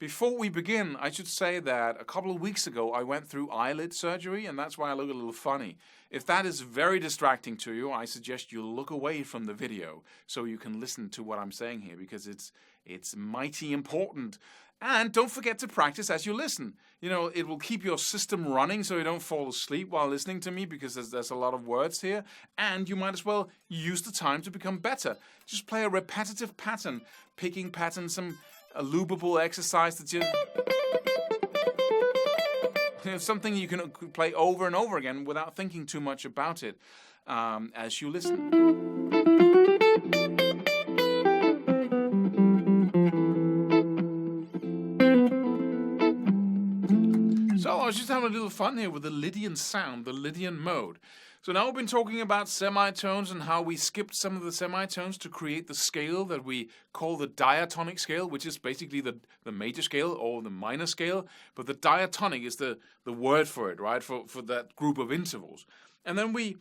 Before we begin, I should say that a couple of weeks ago I went through eyelid surgery, and that's why I look a little funny. If that is very distracting to you, I suggest you look away from the video so you can listen to what I'm saying here, because it's mighty important. And don't forget to practice as you listen. You know, it will keep your system running so you don't fall asleep while listening to me, because there's a lot of words here. And you might as well use the time to become better. Just play a repetitive pattern, picking pattern, a loopable exercise that something you can play over and over again without thinking too much about it as you listen. So I was just having a little fun here with the Lydian sound, the Lydian mode. So now we've been talking about semitones and how we skipped some of the semitones to create the scale that we call the diatonic scale, which is basically the major scale or the minor scale. But the diatonic is the word for it, right, for that group of intervals. And then we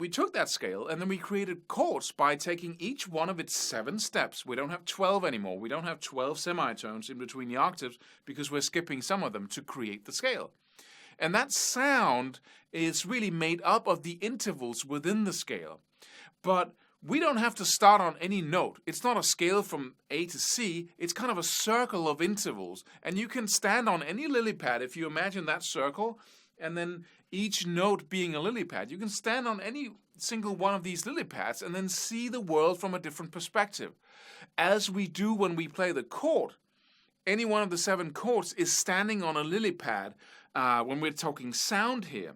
took that scale and then we created chords by taking each one of its 7 steps. We don't have 12 anymore. We don't have 12 semitones in between the octaves because we're skipping some of them to create the scale. And that sound is really made up of the intervals within the scale. But we don't have to start on any note. It's not a scale from A to C. It's kind of a circle of intervals. And you can stand on any lily pad if you imagine that circle, and then each note being a lily pad. You can stand on any single one of these lily pads and then see the world from a different perspective. As we do when we play the chord, any one of the 7 chords is standing on a lily pad when we're talking sound here.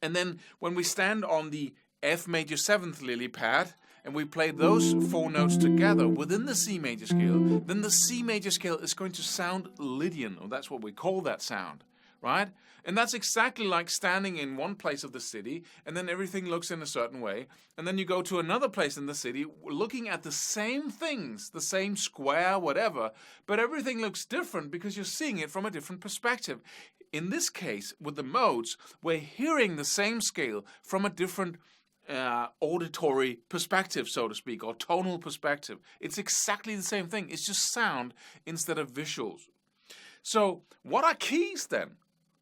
And then when we stand on the F major 7th lily pad and we play those 4 notes together within the C major scale, then the C major scale is going to sound Lydian, or that's what we call that sound, right? And that's exactly like standing in one place of the city and then everything looks in a certain way. And then you go to another place in the city looking at the same things, the same square, whatever, but everything looks different because you're seeing it from a different perspective. In this case, with the modes, we're hearing the same scale from a different auditory perspective, so to speak, or tonal perspective. It's exactly the same thing. It's just sound instead of visuals. So what are keys then?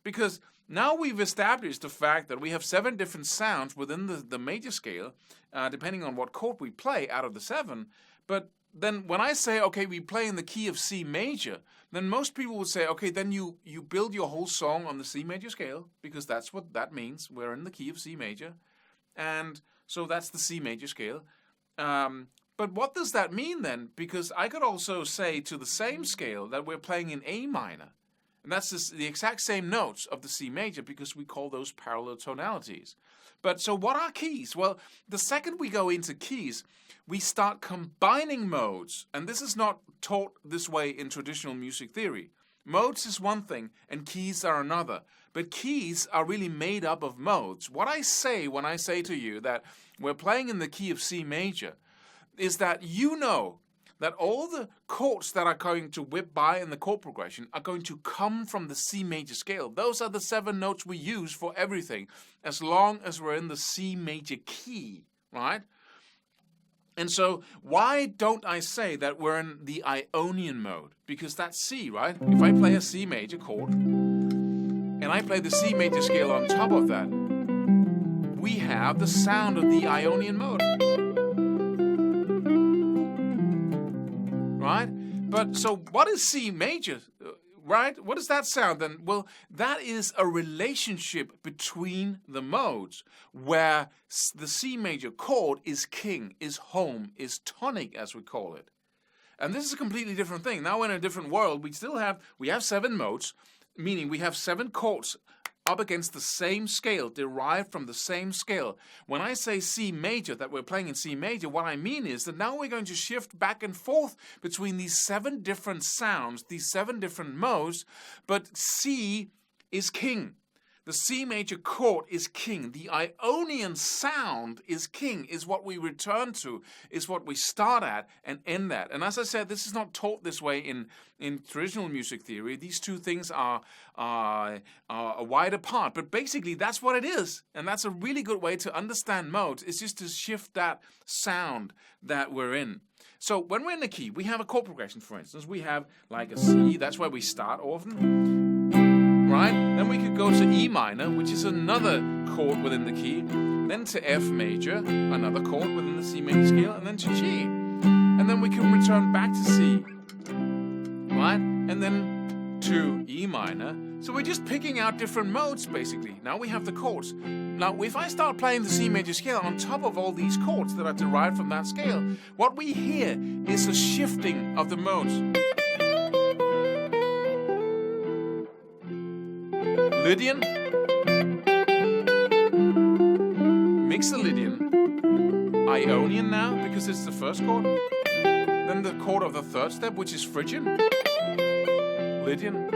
Because now we've established the fact that we have 7 different sounds within the major scale, depending on what chord we play out of the 7. But then when I say, okay, we play in the key of C major, then most people would say, okay, then you build your whole song on the C major scale, because that's what that means. We're in the key of C major. And so that's the C major scale. But what does that mean then? Because I could also say to the same scale that we're playing in A minor. And that's the exact same notes of the C major, because we call those parallel tonalities. But so what are keys? Well, the second we go into keys, we start combining modes. And this is not taught this way in traditional music theory. Modes is one thing and keys are another. But keys are really made up of modes. What I say when I say to you that we're playing in the key of C major is that you know that all the chords that are going to whip by in the chord progression are going to come from the C major scale. Those are the 7 notes we use for everything, as long as we're in the C major key, right? And so why don't I say that we're in the Ionian mode? Because that's C, right? If I play a C major chord, and I play the C major scale on top of that, we have the sound of the Ionian mode. Right? But so what is C major, right? What does that sound then? Well, that is a relationship between the modes where the C major chord is king, is home, is tonic, as we call it. And this is a completely different thing. Now we're in a different world. We have 7 modes, meaning we have 7 chords up against the same scale, derived from the same scale. When I say C major, that we're playing in C major, what I mean is that now we're going to shift back and forth between these 7 different sounds, these 7 different modes, but C is king. The C major chord is king. The Ionian sound is king, is what we return to, is what we start at and end at. And as I said, this is not taught this way in traditional music theory. These two things are wide apart. But basically, that's what it is. And that's a really good way to understand modes. It's just to shift that sound that we're in. So when we're in the key, we have a chord progression, for instance. We have like a C. That's where we start often. Right? Then we could go to E minor, which is another chord within the key. Then to F major, another chord within the C major scale. And then to G. And then we can return back to C. Right? And then to E minor. So we're just picking out different modes, basically. Now we have the chords. Now, if I start playing the C major scale on top of all these chords that are derived from that scale, what we hear is a shifting of the modes. Lydian, Mixolydian, Ionian now, because it's the first chord. Then the chord of the third step, which is Phrygian, Lydian,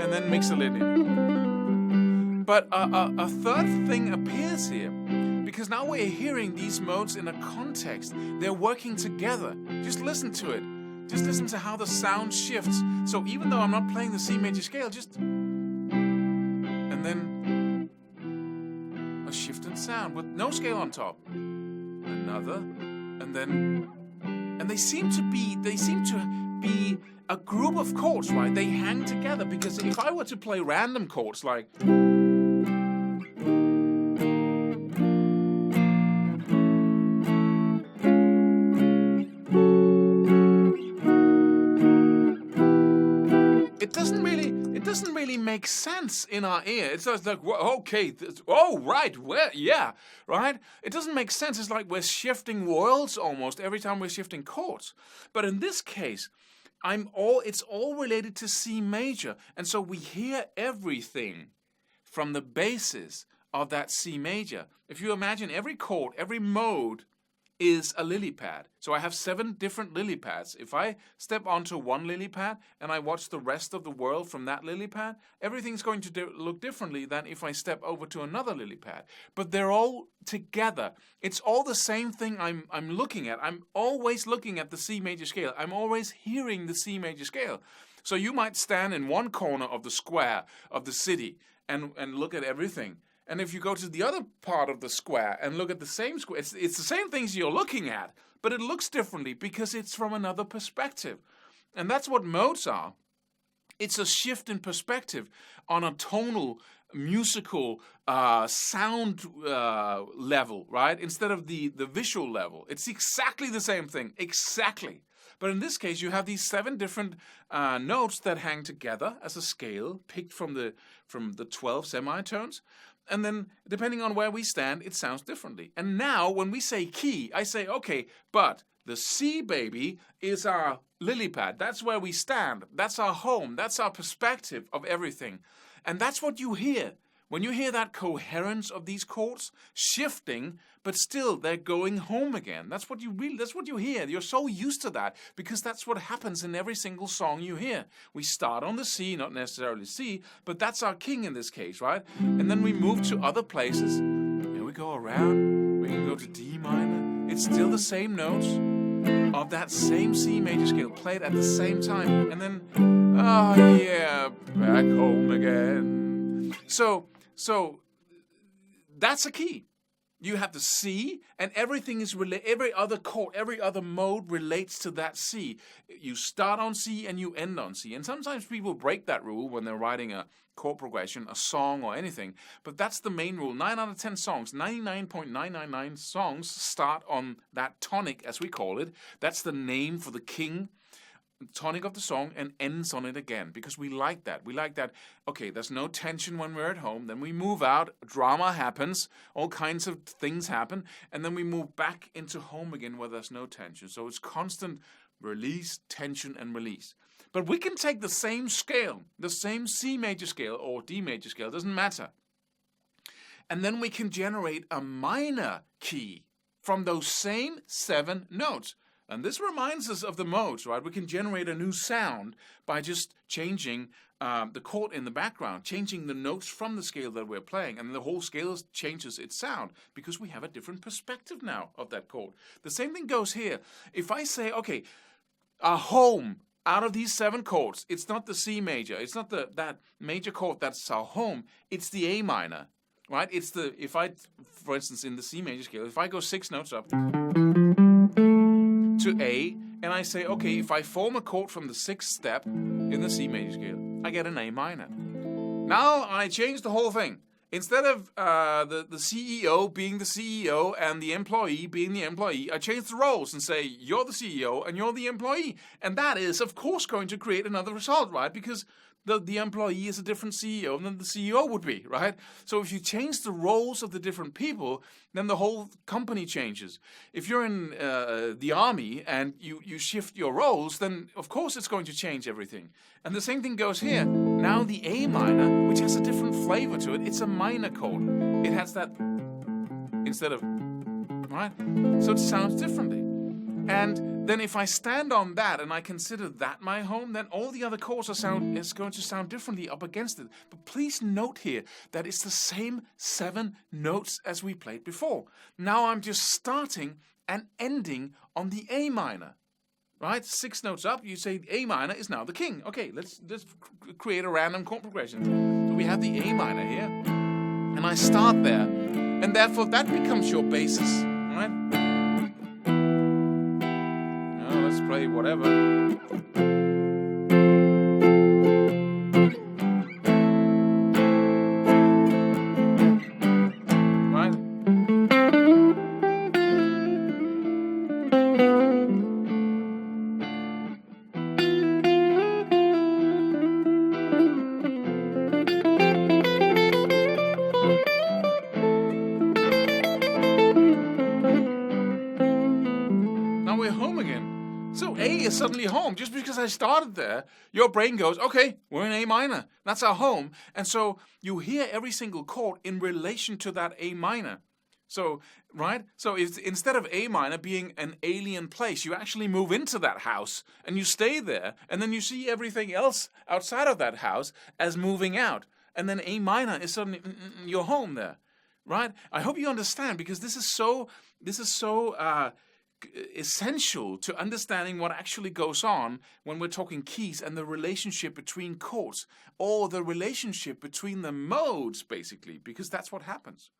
and then Mixolydian. But a third thing appears here, because now we're hearing these modes in a context. They're working together. Just listen to it. Just listen to how the sound shifts. So even though I'm not playing the C major scale, and then a shift in sound with no scale on top. Another, and they seem to be a group of chords, right? They hang together, because if I were to play random chords like it doesn't really make sense in our ear. It's just like, okay, right, yeah, right? It doesn't make sense. It's like we're shifting worlds almost every time we're shifting chords. But in this case, it's all related to C major. And so we hear everything from the basis of that C major. If you imagine every chord, every mode is a lily pad. So I have 7 different lily pads. If I step onto one lily pad and I watch the rest of the world from that lily pad, everything's going to look differently than if I step over to another lily pad. But they're all together. It's all the same thing I'm looking at. I'm always looking at the C major scale. I'm always hearing the C major scale. So you might stand in one corner of the square of the city and look at everything. And if you go to the other part of the square and look at the same square, it's the same things you're looking at, but it looks differently because it's from another perspective. And that's what modes are. It's a shift in perspective on a tonal, musical, sound level, right? Instead of the visual level. It's exactly the same thing, exactly. But in this case, you have these 7 different notes that hang together as a scale picked from the 12 semitones. And then, depending on where we stand, it sounds differently. And now, when we say key, I say, okay, but the C, baby, is our lily pad. That's where we stand. That's our home. That's our perspective of everything. And that's what you hear. When you hear that coherence of these chords shifting, but still they're going home again. That's what you hear. You're so used to that because that's what happens in every single song you hear. We start on the C, not necessarily C, but that's our king in this case, right? And then we move to other places. Here we go around. We can go to D minor. It's still the same notes of that same C major scale played at the same time. And then, oh yeah, back home again. So that's a key. You have the C, and everything is every other chord, every other mode relates to that C. You start on C and you end on C. And sometimes people break that rule when they're writing a chord progression, a song or anything. But that's the main rule. 9 out of 10 songs, 99.999 songs start on that tonic, as we call it. That's the name for the king tonic of the song, and ends on it again, because we like that. We like that, okay, there's no tension when we're at home, then we move out, drama happens, all kinds of things happen, and then we move back into home again where there's no tension. So it's constant release, tension, and release. But we can take the same scale, the same C major scale or D major scale, doesn't matter. And then we can generate a minor key from those same 7 notes. And this reminds us of the modes, right? We can generate a new sound by just changing the chord in the background, changing the notes from the scale that we're playing, and the whole scale changes its sound because we have a different perspective now of that chord. The same thing goes here. If I say, okay, a home out of these 7 chords, it's not the C major, it's not that major chord that's our home, it's the A minor, right? It's if I, for instance, in the C major scale, if I go 6 notes up to A, and I say, okay, if I form a chord from the 6th step in the C major scale, I get an A minor. Now I change the whole thing. Instead of the CEO being the CEO and the employee being the employee, I change the roles and say, you're the CEO and you're the employee. And that is, of course, going to create another result, right? Because the employee is a different CEO than the CEO would be, right? So if you change the roles of the different people, then the whole company changes. If you're in the army and you shift your roles, then of course it's going to change everything. And the same thing goes here. Now the A minor, which has a different flavor to it, it's a minor chord. It has that instead of, right? So it sounds differently. And then if I stand on that and I consider that my home, then all the other chords is going to sound differently up against it. But please note here that it's the same 7 notes as we played before. Now I'm just starting and ending on the A minor. Right? 6 notes up, you say A minor is now the king. Okay, let's create a random chord progression. So we have the A minor here, and I start there. And therefore that becomes your basis. Right? Let's play whatever. Right? Now we're home again. So A is suddenly home. Just because I started there, your brain goes, okay, we're in A minor. That's our home. And so you hear every single chord in relation to that A minor. So, right? So if, instead of A minor being an alien place, you actually move into that house and you stay there. And then you see everything else outside of that house as moving out. And then A minor is suddenly your home there. Right? I hope you understand, because this is so essential to understanding what actually goes on when we're talking keys and the relationship between chords, or the relationship between the modes, basically, because that's what happens.